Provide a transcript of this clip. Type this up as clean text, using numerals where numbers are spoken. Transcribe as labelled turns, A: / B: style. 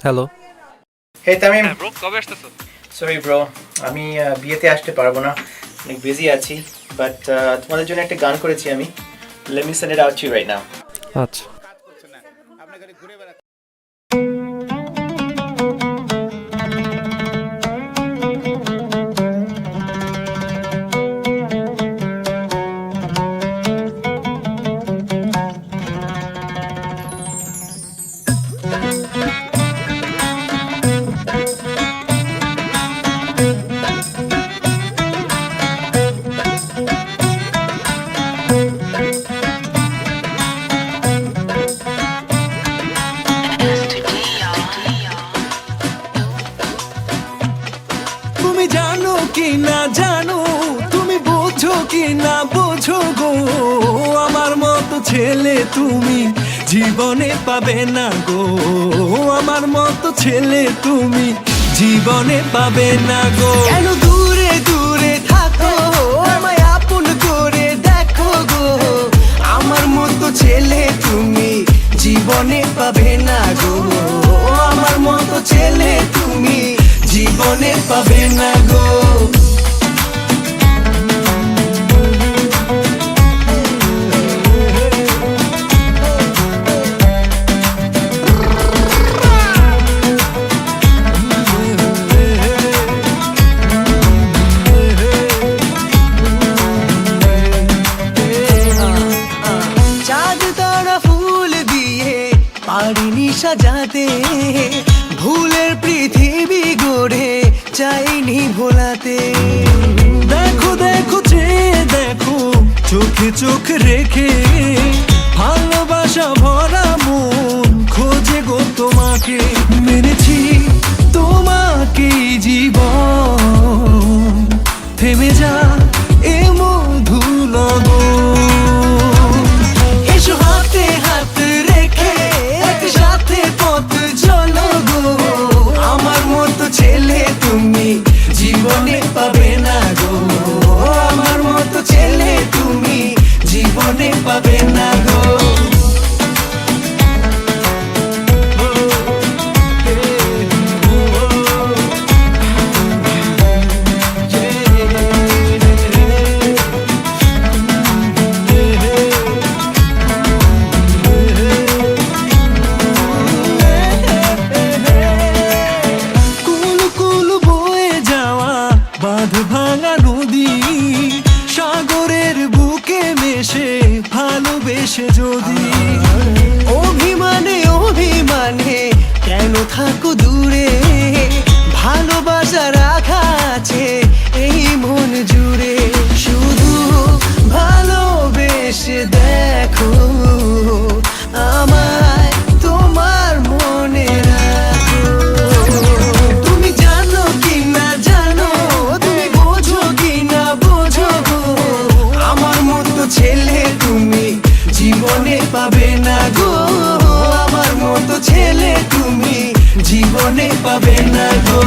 A: Hello.
B: হে তামিম,
C: হ্যাঁ bro, কবে আসতেছো?
B: Sorry bro, আমি বিয়েতে আসতে পারবো না, অনেক বিজি আছি। বাট তোমাদের জন্য একটা গান করেছি আমি। Let me send it out to you right now.
A: আচ্ছা।
D: তুমি জানো কি না জানো, তুমি বোঝো কি না বোঝো গো, আমার মতো ছেলে তুমি জীবনে পাবে না গো, আমার মতো ছেলে তুমি জীবনে পাবে না গো। কেন দূরে দূরে থাকো, আমায় আপন করে দেখো গো, আমার মতো ছেলে তুমি জীবনে পাবে না গো, আমার মতো ছেলে তুমি জীবনে পাবে না গো। চাঁদ তারা ফুল দিয়ে পারিনি সাজাতে, ভুলের পৃথিবী গড়ে চাইনি ভোলাতে। দেখো দেখো চেয়ে দেখো, চোখে চোখ রেখে ভালোবাসা ভরা মন খোঁজে গো তোমাকে। মেনেছি তোমাকে জীবন, থেমে যা এ মধু লগন। এসো হাতে হাত রেখে একসাথে পথ চলো গো, আমার মতো ছেলে তুমি জীবনে পাবে না গো, আমার মতো ছেলে তুমি জীবনে পাবে না গো। বাঁধ ভাঙা নদী সাগরের বুকে মেশে ভালোবেসে যদি, অভিমানে অভিমানে কেন থাকো দূরে, ভালোবাসা রাখা আছে এই মন জুড়ে। শুধু ভালোবেসে দেখো আমায় তোমার মনে রাখো। তুমি জানো কি না জানো, তুমি বোঝো কি না বোঝো গো, আমার মতো ছেলে তুমি জীবনে পাবে না গো, আমার মতো ছেলে তুমি জীবনে পাবে না গো।